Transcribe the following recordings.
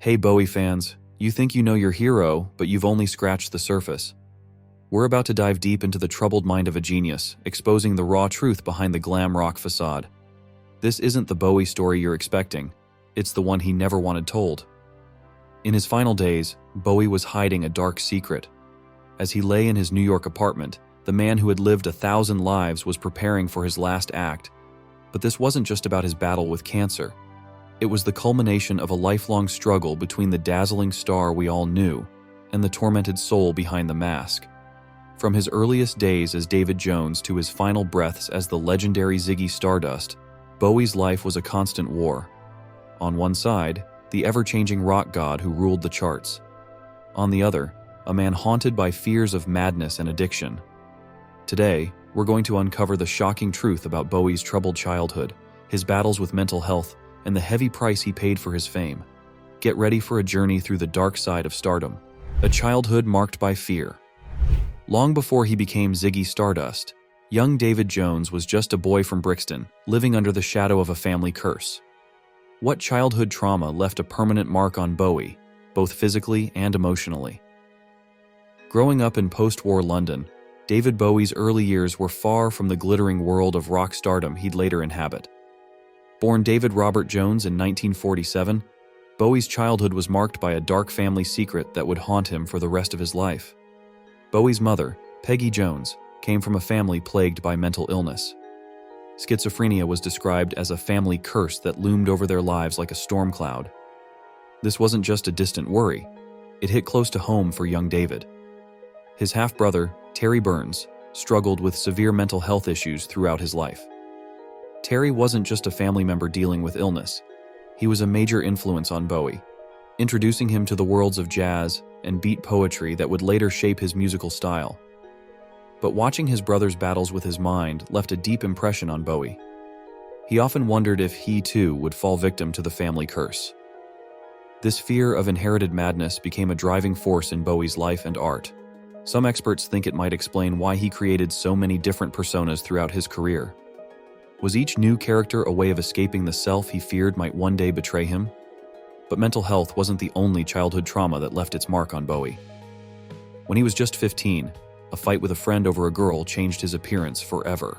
Hey Bowie fans, you think you know your hero, but you've only scratched the surface. We're about to dive deep into the troubled mind of a genius, exposing the raw truth behind the glam rock facade. This isn't the Bowie story you're expecting, it's the one he never wanted told. In his final days, Bowie was hiding a dark secret. As he lay in his New York apartment, the man who had lived 1,000 lives was preparing for his last act. But this wasn't just about his battle with cancer. It was the culmination of a lifelong struggle between the dazzling star we all knew and the tormented soul behind the mask. From his earliest days as David Jones to his final breaths as the legendary Ziggy Stardust, Bowie's life was a constant war. On one side, the ever-changing rock god who ruled the charts. On the other, a man haunted by fears of madness and addiction. Today, we're going to uncover the shocking truth about Bowie's troubled childhood, his battles with mental health, and the heavy price he paid for his fame. Get ready for a journey through the dark side of stardom, a childhood marked by fear. Long before he became Ziggy Stardust, young David Jones was just a boy from Brixton, living under the shadow of a family curse. What childhood trauma left a permanent mark on Bowie, both physically and emotionally? Growing up in post-war London, David Bowie's early years were far from the glittering world of rock stardom he'd later inhabit. Born David Robert Jones in 1947, Bowie's childhood was marked by a dark family secret that would haunt him for the rest of his life. Bowie's mother, Peggy Jones, came from a family plagued by mental illness. Schizophrenia was described as a family curse that loomed over their lives like a storm cloud. This wasn't just a distant worry, it hit close to home for young David. His half-brother, Terry Burns, struggled with severe mental health issues throughout his life. Terry wasn't just a family member dealing with illness. He was a major influence on Bowie, introducing him to the worlds of jazz and beat poetry that would later shape his musical style. But watching his brother's battles with his mind left a deep impression on Bowie. He often wondered if he too would fall victim to the family curse. This fear of inherited madness became a driving force in Bowie's life and art. Some experts think it might explain why he created so many different personas throughout his career. Was each new character a way of escaping the self he feared might one day betray him? But mental health wasn't the only childhood trauma that left its mark on Bowie. When he was just 15, a fight with a friend over a girl changed his appearance forever.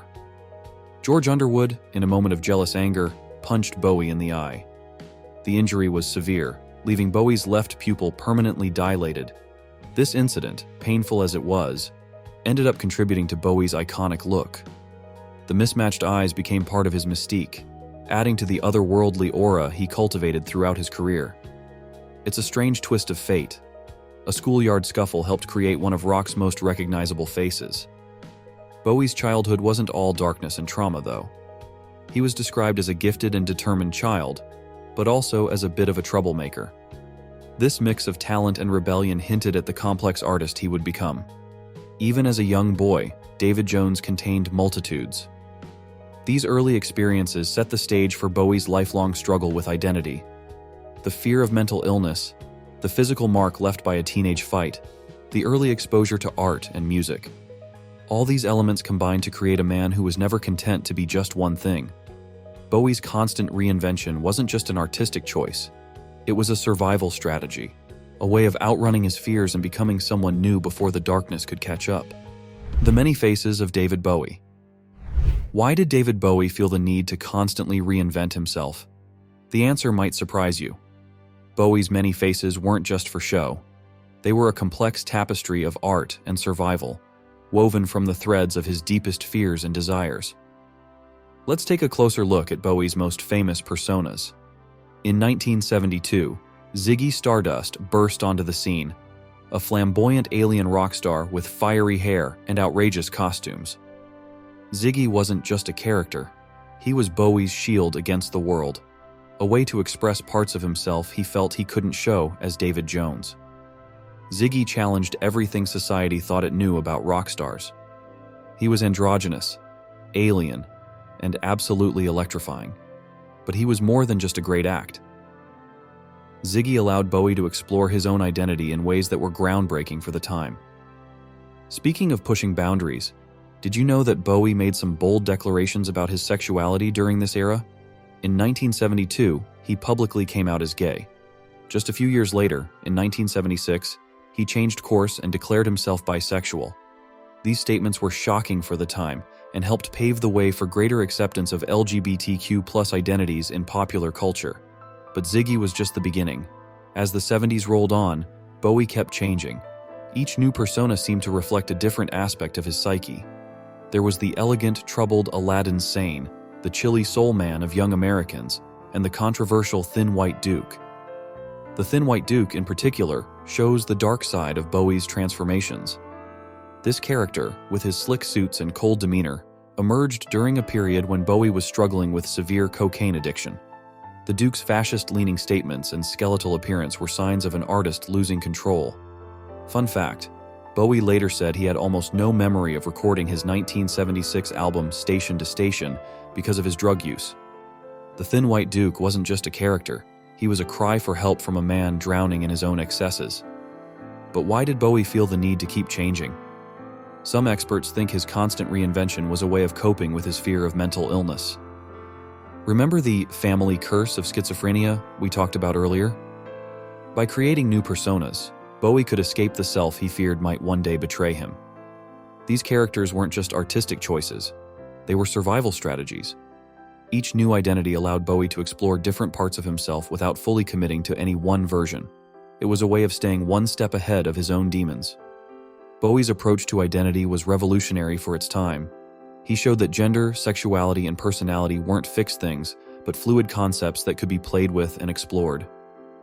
George Underwood, in a moment of jealous anger, punched Bowie in the eye. The injury was severe, leaving Bowie's left pupil permanently dilated. This incident, painful as it was, ended up contributing to Bowie's iconic look. The mismatched eyes became part of his mystique, adding to the otherworldly aura he cultivated throughout his career. It's a strange twist of fate. A schoolyard scuffle helped create one of rock's most recognizable faces. Bowie's childhood wasn't all darkness and trauma, though. He was described as a gifted and determined child, but also as a bit of a troublemaker. This mix of talent and rebellion hinted at the complex artist he would become. Even as a young boy, David Jones contained multitudes. These early experiences set the stage for Bowie's lifelong struggle with identity. The fear of mental illness, the physical mark left by a teenage fight, the early exposure to art and music. All these elements combined to create a man who was never content to be just one thing. Bowie's constant reinvention wasn't just an artistic choice. It was a survival strategy, a way of outrunning his fears and becoming someone new before the darkness could catch up. The many faces of David Bowie. Why did David Bowie feel the need to constantly reinvent himself? The answer might surprise you. Bowie's many faces weren't just for show. They were a complex tapestry of art and survival, woven from the threads of his deepest fears and desires. Let's take a closer look at Bowie's most famous personas. In 1972, Ziggy Stardust burst onto the scene, a flamboyant alien rock star with fiery hair and outrageous costumes. Ziggy wasn't just a character, he was Bowie's shield against the world, a way to express parts of himself he felt he couldn't show as David Jones. Ziggy challenged everything society thought it knew about rock stars. He was androgynous, alien, and absolutely electrifying. But he was more than just a great act. Ziggy allowed Bowie to explore his own identity in ways that were groundbreaking for the time. Speaking of pushing boundaries, did you know that Bowie made some bold declarations about his sexuality during this era? In 1972, he publicly came out as gay. Just a few years later, in 1976, he changed course and declared himself bisexual. These statements were shocking for the time and helped pave the way for greater acceptance of LGBTQ+ identities in popular culture. But Ziggy was just the beginning. As the 70s rolled on, Bowie kept changing. Each new persona seemed to reflect a different aspect of his psyche. There was the elegant, troubled Aladdin Sane, the chilly soul man of Young Americans, and the controversial Thin White Duke. The Thin White Duke, in particular, shows the dark side of Bowie's transformations. This character, with his slick suits and cold demeanor, emerged during a period when Bowie was struggling with severe cocaine addiction. The Duke's fascist-leaning statements and skeletal appearance were signs of an artist losing control. Fun fact, Bowie later said he had almost no memory of recording his 1976 album Station to Station because of his drug use. The Thin White Duke wasn't just a character, he was a cry for help from a man drowning in his own excesses. But why did Bowie feel the need to keep changing? Some experts think his constant reinvention was a way of coping with his fear of mental illness. Remember the family curse of schizophrenia we talked about earlier? By creating new personas, Bowie could escape the self he feared might one day betray him. These characters weren't just artistic choices, they were survival strategies. Each new identity allowed Bowie to explore different parts of himself without fully committing to any one version. It was a way of staying one step ahead of his own demons. Bowie's approach to identity was revolutionary for its time. He showed that gender, sexuality, and personality weren't fixed things, but fluid concepts that could be played with and explored.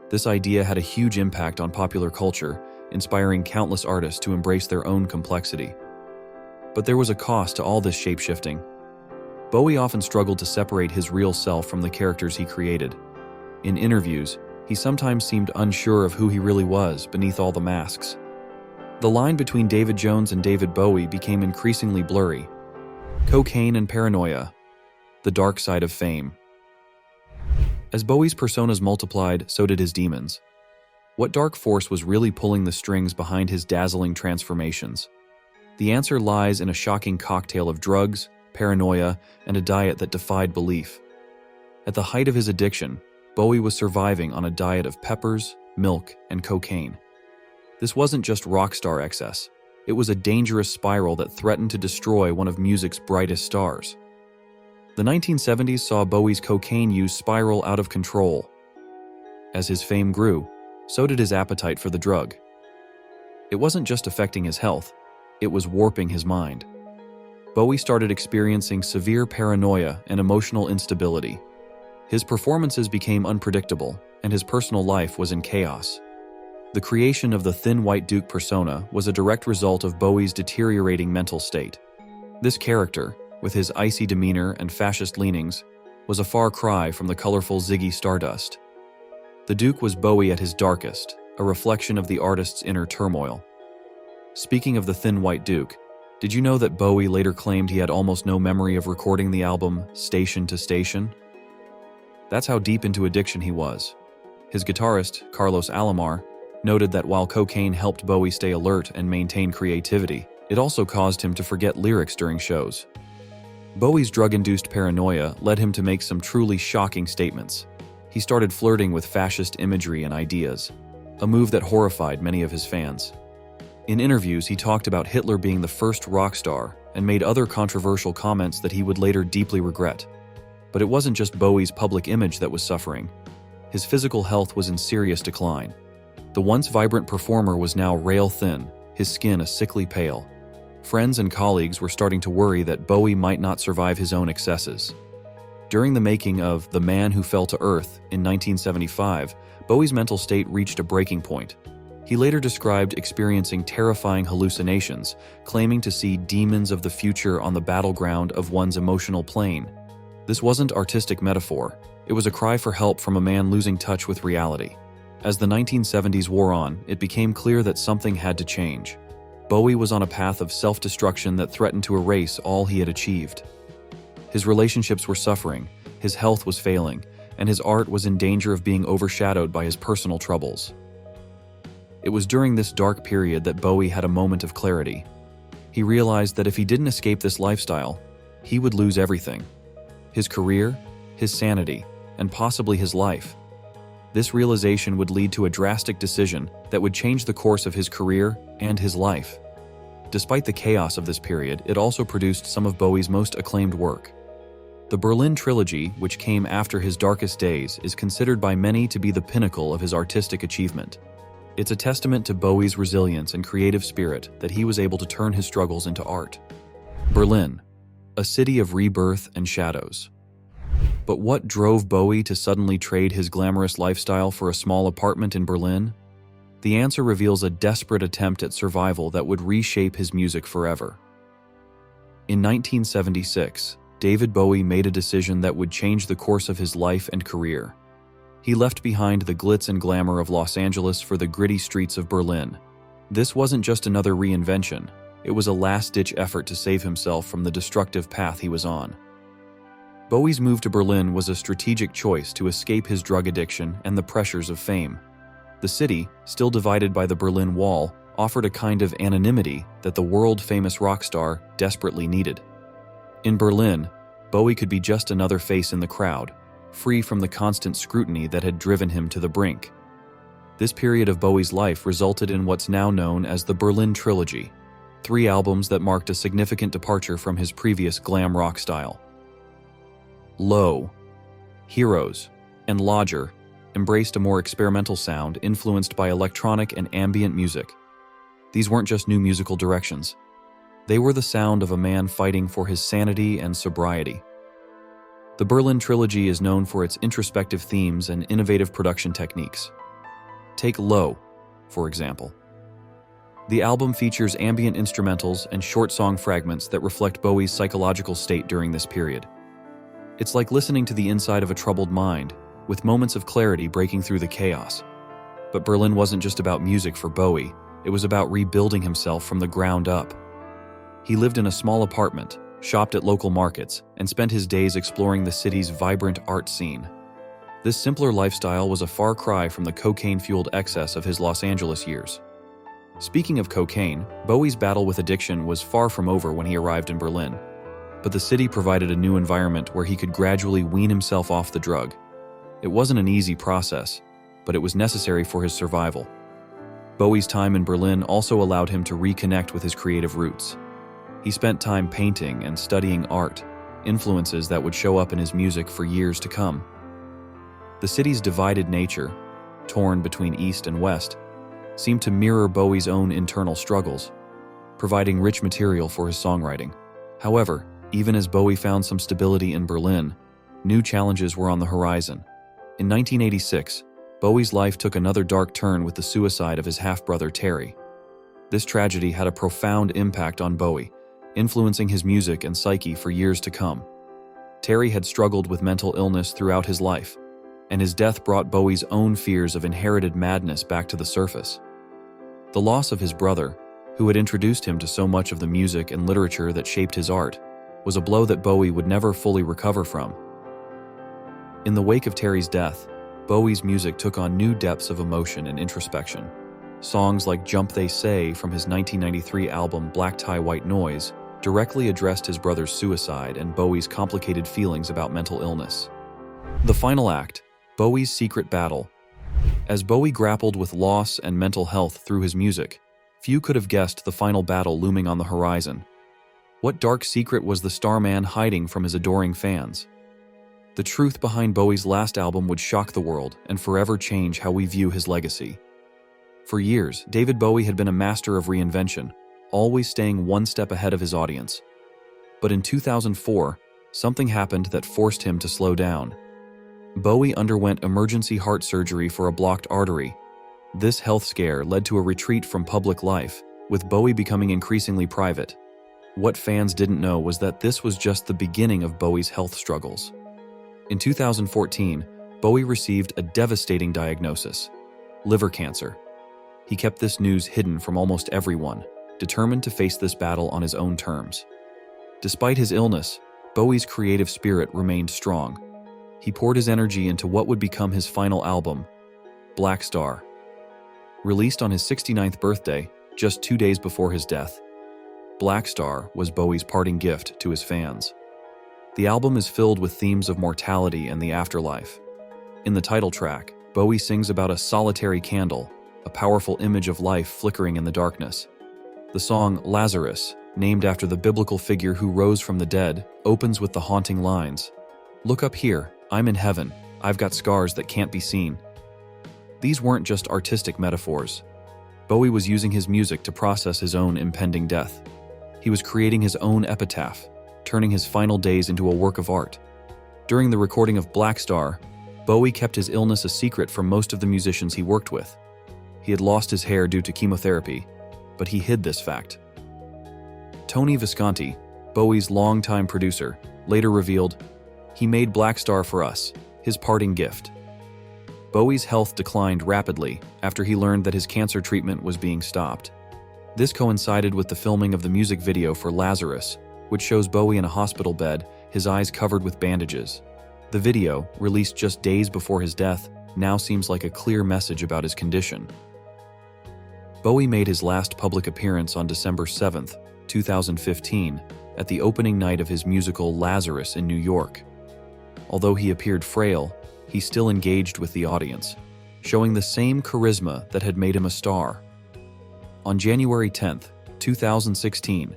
This idea had a huge impact on popular culture, inspiring countless artists to embrace their own complexity. But there was a cost to all this shape-shifting. Bowie often struggled to separate his real self from the characters he created. In interviews, he sometimes seemed unsure of who he really was beneath all the masks. The line between David Jones and David Bowie became increasingly blurry. Cocaine and paranoia, the dark side of fame. As Bowie's personas multiplied, so did his demons. What dark force was really pulling the strings behind his dazzling transformations? The answer lies in a shocking cocktail of drugs, paranoia, and a diet that defied belief. At the height of his addiction, Bowie was surviving on a diet of peppers, milk, and cocaine. This wasn't just rock star excess. It was a dangerous spiral that threatened to destroy one of music's brightest stars. The 1970s saw Bowie's cocaine use spiral out of control. As his fame grew, so did his appetite for the drug. It wasn't just affecting his health, it was warping his mind. Bowie started experiencing severe paranoia and emotional instability. His performances became unpredictable, and his personal life was in chaos. The creation of the Thin White Duke persona was a direct result of Bowie's deteriorating mental state. This character, with his icy demeanor and fascist leanings, was a far cry from the colorful Ziggy Stardust. The Duke was Bowie at his darkest, a reflection of the artist's inner turmoil. Speaking of the Thin White Duke, did you know that Bowie later claimed he had almost no memory of recording the album Station to Station? That's how deep into addiction he was. His guitarist, Carlos Alomar, noted that while cocaine helped Bowie stay alert and maintain creativity, it also caused him to forget lyrics during shows. Bowie's drug-induced paranoia led him to make some truly shocking statements. He started flirting with fascist imagery and ideas, a move that horrified many of his fans. In interviews, he talked about Hitler being the first rock star and made other controversial comments that he would later deeply regret. But it wasn't just Bowie's public image that was suffering. His physical health was in serious decline. The once vibrant performer was now rail-thin, his skin a sickly pale. Friends and colleagues were starting to worry that Bowie might not survive his own excesses. During the making of The Man Who Fell to Earth in 1975, Bowie's mental state reached a breaking point. He later described experiencing terrifying hallucinations, claiming to see demons of the future on the battleground of one's emotional plane. This wasn't artistic metaphor. It was a cry for help from a man losing touch with reality. As the 1970s wore on, it became clear that something had to change. Bowie was on a path of self-destruction that threatened to erase all he had achieved. His relationships were suffering, his health was failing, and his art was in danger of being overshadowed by his personal troubles. It was during this dark period that Bowie had a moment of clarity. He realized that if he didn't escape this lifestyle, he would lose everything: his career, his sanity, and possibly his life. This realization would lead to a drastic decision that would change the course of his career and his life. Despite the chaos of this period, it also produced some of Bowie's most acclaimed work. The Berlin Trilogy, which came after his darkest days, is considered by many to be the pinnacle of his artistic achievement. It's a testament to Bowie's resilience and creative spirit that he was able to turn his struggles into art. Berlin, a city of rebirth and shadows. But what drove Bowie to suddenly trade his glamorous lifestyle for a small apartment in Berlin? The answer reveals a desperate attempt at survival that would reshape his music forever. In 1976, David Bowie made a decision that would change the course of his life and career. He left behind the glitz and glamour of Los Angeles for the gritty streets of Berlin. This wasn't just another reinvention, it was a last-ditch effort to save himself from the destructive path he was on. Bowie's move to Berlin was a strategic choice to escape his drug addiction and the pressures of fame. The city, still divided by the Berlin Wall, offered a kind of anonymity that the world-famous rock star desperately needed. In Berlin, Bowie could be just another face in the crowd, free from the constant scrutiny that had driven him to the brink. This period of Bowie's life resulted in what's now known as the Berlin Trilogy, 3 albums that marked a significant departure from his previous glam rock style. Low, Heroes, and Lodger embraced a more experimental sound influenced by electronic and ambient music. These weren't just new musical directions. They were the sound of a man fighting for his sanity and sobriety. The Berlin Trilogy is known for its introspective themes and innovative production techniques. Take Low, for example. The album features ambient instrumentals and short song fragments that reflect Bowie's psychological state during this period. It's like listening to the inside of a troubled mind, with moments of clarity breaking through the chaos. But Berlin wasn't just about music for Bowie, it was about rebuilding himself from the ground up. He lived in a small apartment, shopped at local markets, and spent his days exploring the city's vibrant art scene. This simpler lifestyle was a far cry from the cocaine-fueled excess of his Los Angeles years. Speaking of cocaine, Bowie's battle with addiction was far from over when he arrived in Berlin. But the city provided a new environment where he could gradually wean himself off the drug. It wasn't an easy process, but it was necessary for his survival. Bowie's time in Berlin also allowed him to reconnect with his creative roots. He spent time painting and studying art, influences that would show up in his music for years to come. The city's divided nature, torn between East and West, seemed to mirror Bowie's own internal struggles, providing rich material for his songwriting. However, even as Bowie found some stability in Berlin, new challenges were on the horizon. In 1986, Bowie's life took another dark turn with the suicide of his half-brother Terry. This tragedy had a profound impact on Bowie, influencing his music and psyche for years to come. Terry had struggled with mental illness throughout his life, and his death brought Bowie's own fears of inherited madness back to the surface. The loss of his brother, who had introduced him to so much of the music and literature that shaped his art, was a blow that Bowie would never fully recover from. In the wake of Terry's death, Bowie's music took on new depths of emotion and introspection. Songs like Jump They Say from his 1993 album Black Tie White Noise directly addressed his brother's suicide and Bowie's complicated feelings about mental illness. The final act, Bowie's secret battle. As Bowie grappled with loss and mental health through his music, few could have guessed the final battle looming on the horizon. What dark secret was the Starman hiding from his adoring fans? The truth behind Bowie's last album would shock the world and forever change how we view his legacy. For years, David Bowie had been a master of reinvention, always staying one step ahead of his audience. But in 2004, something happened that forced him to slow down. Bowie underwent emergency heart surgery for a blocked artery. This health scare led to a retreat from public life, with Bowie becoming increasingly private. What fans didn't know was that this was just the beginning of Bowie's health struggles. In 2014, Bowie received a devastating diagnosis: liver cancer. He kept this news hidden from almost everyone, determined to face this battle on his own terms. Despite his illness, Bowie's creative spirit remained strong. He poured his energy into what would become his final album, Black Star. Released on his 69th birthday, just 2 days before his death, Black Star was Bowie's parting gift to his fans. The album is filled with themes of mortality and the afterlife. In the title track, Bowie sings about a solitary candle, a powerful image of life flickering in the darkness. The song Lazarus, named after the biblical figure who rose from the dead, opens with the haunting lines, "Look up here, I'm in heaven, I've got scars that can't be seen." These weren't just artistic metaphors. Bowie was using his music to process his own impending death. He was creating his own epitaph, turning his final days into a work of art. During the recording of Black Star, Bowie kept his illness a secret from most of the musicians he worked with. He had lost his hair due to chemotherapy, but he hid this fact. Tony Visconti, Bowie's longtime producer, later revealed, "He made Black Star for us, his parting gift." Bowie's health declined rapidly after he learned that his cancer treatment was being stopped. This coincided with the filming of the music video for Lazarus, which shows Bowie in a hospital bed, his eyes covered with bandages. The video, released just days before his death, now seems like a clear message about his condition. Bowie made his last public appearance on December 7, 2015, at the opening night of his musical Lazarus in New York. Although he appeared frail, he still engaged with the audience, showing the same charisma that had made him a star. On January 10, 2016,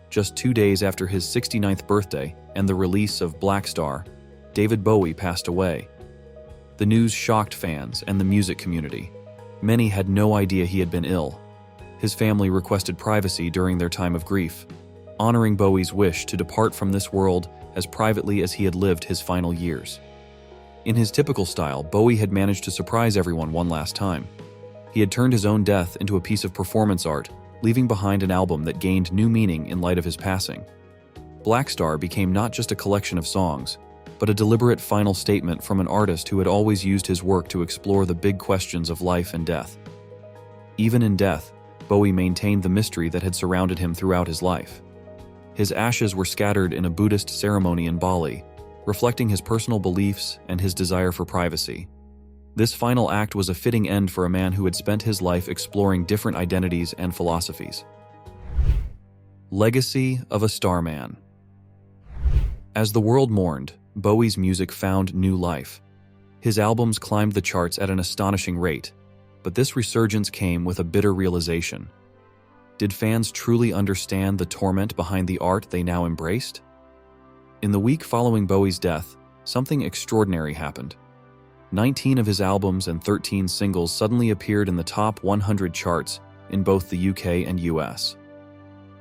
just 2 days after his 69th birthday and the release of Black Star, David Bowie passed away. The news shocked fans and the music community. Many had no idea he had been ill. His family requested privacy during their time of grief, honoring Bowie's wish to depart from this world as privately as he had lived his final years. In his typical style, Bowie had managed to surprise everyone one last time. He had turned his own death into a piece of performance art, leaving behind an album that gained new meaning in light of his passing. Black Star became not just a collection of songs, but a deliberate final statement from an artist who had always used his work to explore the big questions of life and death. Even in death, Bowie maintained the mystery that had surrounded him throughout his life. His ashes were scattered in a Buddhist ceremony in Bali, reflecting his personal beliefs and his desire for privacy. This final act was a fitting end for a man who had spent his life exploring different identities and philosophies. Legacy of a Starman. As the world mourned, Bowie's music found new life. His albums climbed the charts at an astonishing rate, but this resurgence came with a bitter realization. Did fans truly understand the torment behind the art they now embraced? In the week following Bowie's death, something extraordinary happened. 19 of his albums and 13 singles suddenly appeared in the top 100 charts in both the UK and US.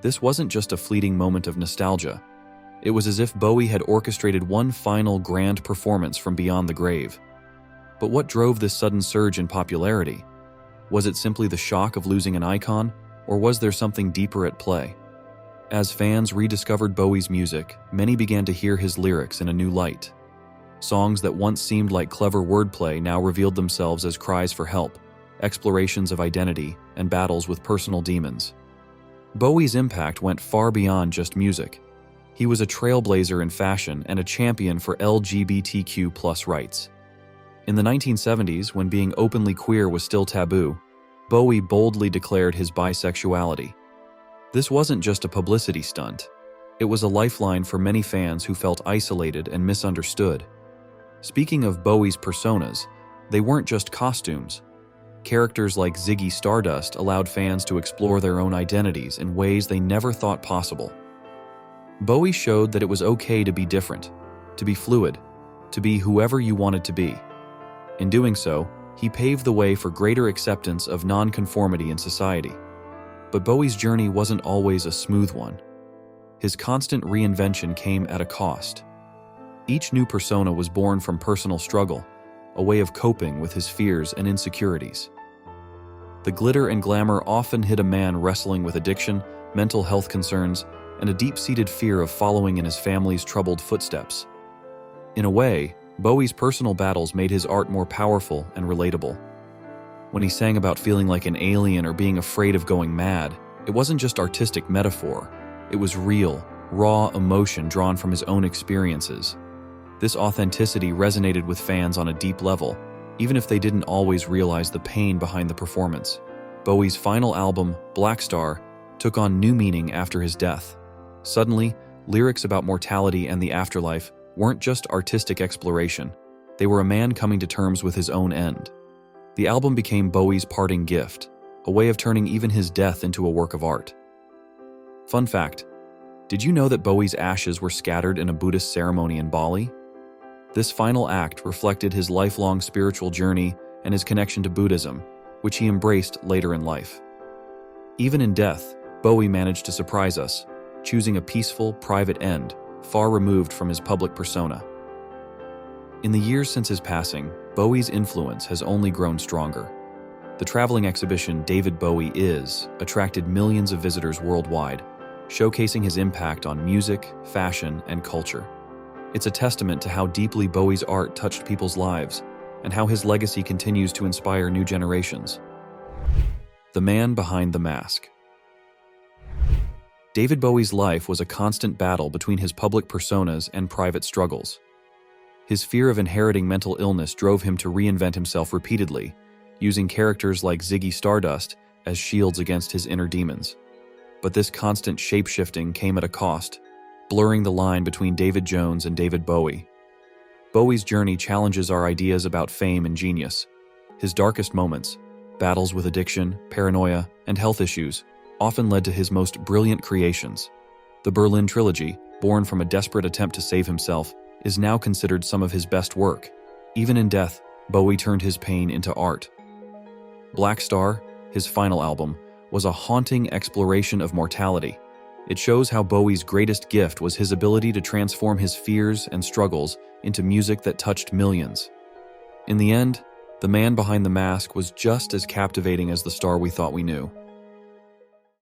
This wasn't just a fleeting moment of nostalgia. It was as if Bowie had orchestrated one final grand performance from beyond the grave. But what drove this sudden surge in popularity? Was it simply the shock of losing an icon, or was there something deeper at play? As fans rediscovered Bowie's music, many began to hear his lyrics in a new light. Songs that once seemed like clever wordplay now revealed themselves as cries for help, explorations of identity, and battles with personal demons. Bowie's impact went far beyond just music. He was a trailblazer in fashion and a champion for LGBTQ+ rights. In the 1970s, when being openly queer was still taboo, Bowie boldly declared his bisexuality. This wasn't just a publicity stunt. It was a lifeline for many fans who felt isolated and misunderstood. Speaking of Bowie's personas, they weren't just costumes. Characters like Ziggy Stardust allowed fans to explore their own identities in ways they never thought possible. Bowie showed that it was okay to be different, to be fluid, to be whoever you wanted to be. In doing so, he paved the way for greater acceptance of nonconformity in society. But Bowie's journey wasn't always a smooth one. His constant reinvention came at a cost. Each new persona was born from personal struggle, a way of coping with his fears and insecurities. The glitter and glamour often hid a man wrestling with addiction, mental health concerns, and a deep-seated fear of following in his family's troubled footsteps. In a way, Bowie's personal battles made his art more powerful and relatable. When he sang about feeling like an alien or being afraid of going mad, it wasn't just artistic metaphor. It was real, raw emotion drawn from his own experiences. This authenticity resonated with fans on a deep level, even if they didn't always realize the pain behind the performance. Bowie's final album, Black Star, took on new meaning after his death. Suddenly, lyrics about mortality and the afterlife weren't just artistic exploration. They were a man coming to terms with his own end. The album became Bowie's parting gift, a way of turning even his death into a work of art. Fun fact, did you know that Bowie's ashes were scattered in a Buddhist ceremony in Bali? This final act reflected his lifelong spiritual journey and his connection to Buddhism, which he embraced later in life. Even in death, Bowie managed to surprise us, choosing a peaceful, private end, far removed from his public persona. In the years since his passing, Bowie's influence has only grown stronger. The traveling exhibition David Bowie Is attracted millions of visitors worldwide, showcasing his impact on music, fashion, and culture. It's a testament to how deeply Bowie's art touched people's lives and how his legacy continues to inspire new generations. The man behind the mask. David Bowie's life was a constant battle between his public personas and private struggles. His fear of inheriting mental illness drove him to reinvent himself repeatedly, using characters like Ziggy Stardust as shields against his inner demons. But this constant shape-shifting came at a cost, blurring the line between David Jones and David Bowie. Bowie's journey challenges our ideas about fame and genius. His darkest moments, battles with addiction, paranoia, and health issues, often led to his most brilliant creations. The Berlin Trilogy, born from a desperate attempt to save himself, is now considered some of his best work. Even in death, Bowie turned his pain into art. Black Star, his final album, was a haunting exploration of mortality. It shows how Bowie's greatest gift was his ability to transform his fears and struggles into music that touched millions. In the end, the man behind the mask was just as captivating as the star we thought we knew.